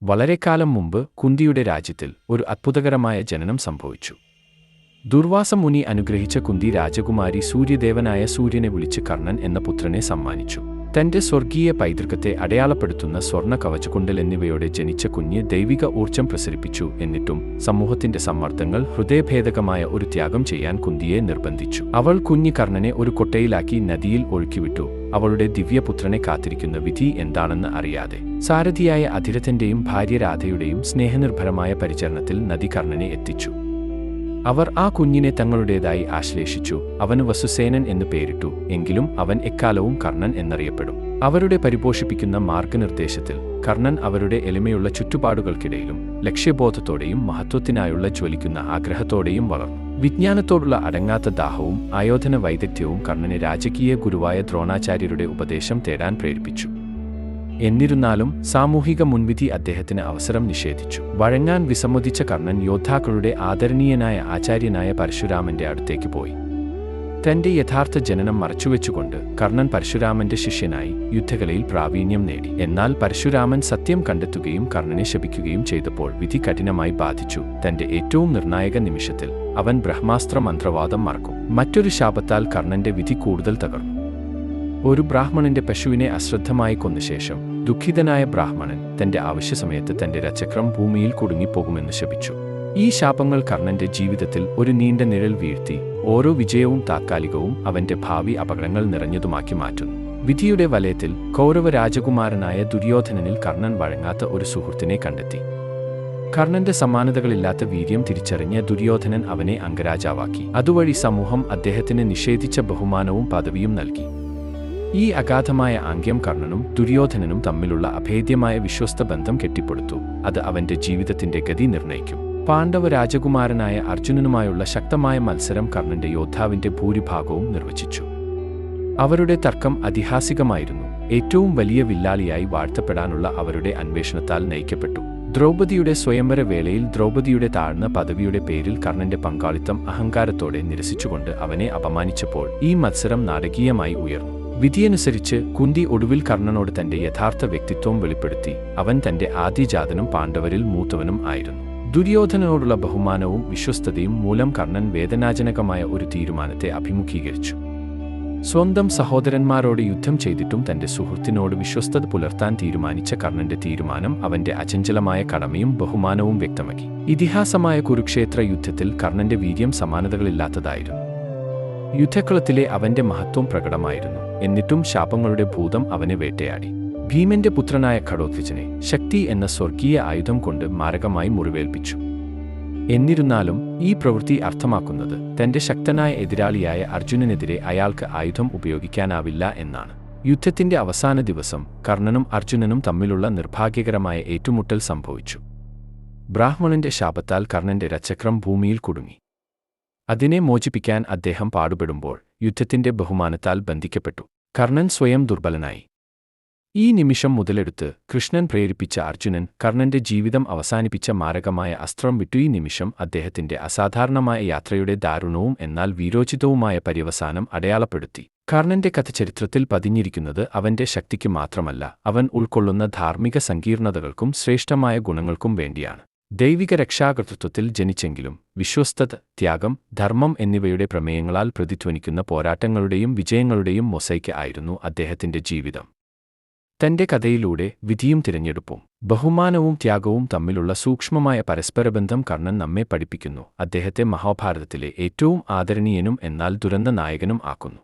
വളരെക്കാലം മുമ്പ് കുന്തിയുടെ രാജ്യത്തിൽ ഒരു അത്ഭുതകരമായ ജനനം സംഭവിച്ചു. ദുർവാസ മുനി അനുഗ്രഹിച്ച കുന്തി രാജകുമാരി സൂര്യദേവനായ സൂര്യനെ വിളിച്ച് കർണൻ എന്ന പുത്രനെ സമ്മാനിച്ചു. തന്റെ സ്വർഗീയ പൈതൃകത്തെ അടയാളപ്പെടുത്തുന്ന സ്വർണ്ണ കവചകുണ്ടൽ എന്നിവയോടെ ജനിച്ച കുഞ്ഞ് ദൈവിക ഊർജ്ജം പ്രസരിപ്പിച്ചു. എന്നിട്ടും സമൂഹത്തിന്റെ സമ്മർദ്ദങ്ങൾ ഹൃദയഭേദകമായ ഒരു ത്യാഗം ചെയ്യാൻ കുന്തിയെ നിർബന്ധിച്ചു. അവൾ കുഞ്ഞ് കർണനെ ഒരു കൊട്ടയിലാക്കി നദിയിൽ ഒഴുക്കിവിട്ടു, അവളുടെ ദിവ്യപുത്രനെ കാത്തിരിക്കുന്ന വിധി എന്താണെന്ന് അറിയാതെ. സാരഥിയായ അധിരഥന്റെയും ഭാര്യ രാധയുടെയും സ്നേഹനിർഭരമായ പരിചരണത്തിൽ നദി കർണനെ എത്തിച്ചു. അവർ ആ കുഞ്ഞിനെ തങ്ങളുടേതായി ആശ്ലേഷിച്ചു. അവന് വസുസേനൻ എന്ന് പേരിട്ടു. എങ്കിലും അവൻ എക്കാലവും കർണൻ എന്നറിയപ്പെടും. അവരുടെ പരിപോഷിപ്പിക്കുന്ന മാർഗനിർദ്ദേശത്തിൽ കർണൻ അവരുടെ എളിമയുള്ള ചുറ്റുപാടുകൾക്കിടയിലും ലക്ഷ്യബോധത്തോടെയും മഹത്വത്തിനായുള്ള ജ്വലിക്കുന്ന ആഗ്രഹത്തോടെയും വളർന്നു. വിജ്ഞാനത്തോടുള്ള അടങ്ങാത്ത ദാഹവും ആയോധന വൈദഗ്ധ്യവും കർണനെ രാജകീയ ഗുരുവായ ദ്രോണാചാര്യരുടെ ഉപദേശം തേടാൻ പ്രേരിപ്പിച്ചു. എന്നിരുന്നാലും സാമൂഹിക മുൻവിധി അദ്ദേഹത്തിന് അവസരം നിഷേധിച്ചു. വഴങ്ങാൻ വിസമ്മതിച്ച കർണൻ യോദ്ധാക്കളുടെ ആദരണീയനായ ആചാര്യനായ പരശുരാമന്റെ അടുത്തേക്ക് പോയി. തന്റെ യഥാർത്ഥ ജനനം മറച്ചുവെച്ചുകൊണ്ട് കർണൻ പരശുരാമന്റെ ശിഷ്യനായി യുദ്ധകലയിൽ പ്രാവീണ്യം നേടി. എന്നാൽ പരശുരാമൻ സത്യം കണ്ടെത്തുകയും കർണനെ ശപിക്കുകയും ചെയ്തപ്പോൾ വിധി കഠിനമായി ബാധിച്ചു. തന്റെ ഏറ്റവും നിർണായക നിമിഷത്തിൽ അവൻ ബ്രഹ്മാസ്ത്ര മന്ത്രവാദം മറക്കും. മറ്റൊരു ശാപത്താൽ കർണന്റെ വിധി കൂടുതൽ തകർന്നു. ഒരു ബ്രാഹ്മണന്റെ പശുവിനെ അശ്രദ്ധമായി കൊന്നശേഷം ദുഃഖിതനായ ബ്രാഹ്മണൻ തന്റെ ആവശ്യസമയത്ത് തന്റെ രചക്രം ഭൂമിയിൽ കുടുങ്ങിപ്പോകുമെന്ന് ശപിച്ചു. ഈ ശാപങ്ങൾ കർണന്റെ ജീവിതത്തിൽ ഒരു നീണ്ട നിഴൽ വീഴ്ത്തി. ഓരോ വിജയവും താത്കാലികവും അവന്റെ ഭാവി അപകടങ്ങൾ നിറഞ്ഞതുമാക്കി മാറ്റുന്നു. വിധിയുടെ വലയത്തിൽ കൗരവ രാജകുമാരനായ ദുര്യോധനനിൽ കർണൻ വഴങ്ങാത്ത ഒരു സുഹൃത്തിനെ കണ്ടെത്തി. കർണന്റെ സമാനതകളില്ലാത്ത വീര്യം തിരിച്ചറിഞ്ഞ ദുര്യോധനൻ അവനെ അംഗരാജാവാക്കി. അതുവഴി സമൂഹം അദ്ദേഹത്തിന് നിഷേധിച്ച ബഹുമാനവും പദവിയും നൽകി. ഈ അഗാധമായ ആംഗ്യം കർണനും ദുര്യോധനനും തമ്മിലുള്ള അഭേദ്യമായ വിശ്വസ്ത ബന്ധം കെട്ടിപ്പടുത്തു. അത് അവന്റെ ജീവിതത്തിന്റെ ഗതി നിർണയിക്കും. പാണ്ഡവ രാജകുമാരനായ അർജുനനുമായുള്ള ശക്തമായ മത്സരം കർണന്റെ യോദ്ധാവിന്റെ ഭൂരിഭാഗവും നിർവചിച്ചു. അവരുടെ തർക്കം അതിഹാസികമായിരുന്നു. ഏറ്റവും വലിയ വില്ലാളിയായി വാഴ്ത്തപ്പെടാനുള്ള അവരുടെ അന്വേഷണത്താൽ നയിക്കപ്പെട്ടു. ദ്രൗപദിയുടെ സ്വയംവര വേളയിൽ ദ്രൗപദിയുടെ താഴ്ന്ന പദവിയുടെ പേരിൽ കർണന്റെ പങ്കാളിത്തം അഹങ്കാരത്തോടെ നിരസിച്ചുകൊണ്ട് അവനെ അപമാനിച്ചപ്പോൾ ഈ മത്സരം നാടകീയമായി ഉയർന്നു. വിധിയനുസരിച്ച് കുന്തി ഒടുവിൽ കർണനോട് തന്റെ യഥാർത്ഥ വ്യക്തിത്വം വെളിപ്പെടുത്തി. അവൻ തന്റെ ആദ്യജാതനും പാണ്ഡവരിൽ മൂത്തവനും ആയിരുന്നു. ദുര്യോധനനോടുള്ള ബഹുമാനവും വിശ്വസ്തതയും മൂലം കർണൻ വേദനാജനകമായ ഒരു തീരുമാനത്തെ അഭിമുഖീകരിച്ചു. സ്വന്തം സഹോദരന്മാരോട് യുദ്ധം ചെയ്തിട്ടും തന്റെ സുഹൃത്തിനോട് വിശ്വസ്തത പുലർത്താൻ തീരുമാനിച്ച കർണന്റെ തീരുമാനം അവന്റെ അചഞ്ചലമായ കടമയും ബഹുമാനവും വ്യക്തമാക്കി. ഇതിഹാസമായ കുരുക്ഷേത്ര യുദ്ധത്തിൽ കർണന്റെ വീര്യം സമാനതകളില്ലാത്തതായിരുന്നു. യുദ്ധക്കളത്തിലെ അവന്റെ മഹത്വം പ്രകടമായിരുന്നു. എന്നിട്ടും ശാപങ്ങളുടെ ഭൂതം അവനെ വേട്ടയാടി. ഭീമന്റെ പുത്രനായ ഘടോത്കചനെ ശക്തി എന്ന സ്വർഗീയ ആയുധം കൊണ്ട് മാരകമായി മുറിവേൽപ്പിച്ചു. എന്നിരുന്നാലും ഈ പ്രവൃത്തി അർത്ഥമാക്കുന്നത് തന്റെ ശക്തനായ എതിരാളിയായ അർജുനനെതിരെ അയാൾക്ക് ആയുധം ഉപയോഗിക്കാനാവില്ല എന്നാണ്. യുദ്ധത്തിന്റെ അവസാന ദിവസം കർണനും അർജുനനും തമ്മിലുള്ള നിർഭാഗ്യകരമായ ഏറ്റുമുട്ടൽ സംഭവിച്ചു. ബ്രാഹ്മണന്റെ ശാപത്താൽ കർണന്റെ രചക്രം ഭൂമിയിൽ കുടുങ്ങി. അതിനെ മോചിപ്പിക്കാൻ അദ്ദേഹം പാടുപെടുമ്പോൾ യുദ്ധത്തിന്റെ ബഹുമാനത്താൽ ബന്ധിക്കപ്പെട്ടു. കർണൻ സ്വയം ദുർബലനായി. ഈ നിമിഷം മുതലെടുത്ത് കൃഷ്ണൻ പ്രേരിപ്പിച്ച അർജുനൻ കർണന്റെ ജീവിതം അവസാനിപ്പിച്ച മാരകമായ അസ്ത്രം വിട്ടു. ഈ നിമിഷം അദ്ദേഹത്തിന്റെ അസാധാരണമായ യാത്രയുടെ ദാരുണവും എന്നാൽ വീരോചിതവുമായ പര്യവസാനം അടയാളപ്പെടുത്തി. കർണന്റെ കഥ ചരിത്രത്തിൽ പതിഞ്ഞിരിക്കുന്നത് അവന്റെ ശക്തിക്ക് മാത്രമല്ല, അവൻ ഉൾക്കൊള്ളുന്ന ധാർമ്മിക സങ്കീർണതകൾക്കും ശ്രേഷ്ഠമായ ഗുണങ്ങൾക്കും വേണ്ടിയാണ്. ദൈവിക രക്ഷാകർതൃത്വത്തിൽ ജനിച്ചെങ്കിലും വിശ്വസ്തത, ത്യാഗം, ധർമ്മം എന്നിവയുടെ പ്രമേയങ്ങളാൽ പ്രതിധ്വനിക്കുന്ന പോരാട്ടങ്ങളുടെയും വിജയങ്ങളുടെയും മൊസൈക്ക് ആയിരുന്നു അദ്ദേഹത്തിന്റെ ജീവിതം. തന്റെ കഥയിലൂടെ വിധിയും തിരഞ്ഞെടുപ്പും ബഹുമാനവും ത്യാഗവും തമ്മിലുള്ള സൂക്ഷ്മമായ പരസ്പരബന്ധം കർണൻ നമ്മെ പഠിപ്പിക്കുന്നു. അദ്ദേഹത്തെ മഹാഭാരതത്തിലെ ഏറ്റവും ആദരണീയനും എന്നാൽ ദുരന്ത നായകനും ആക്കുന്നു.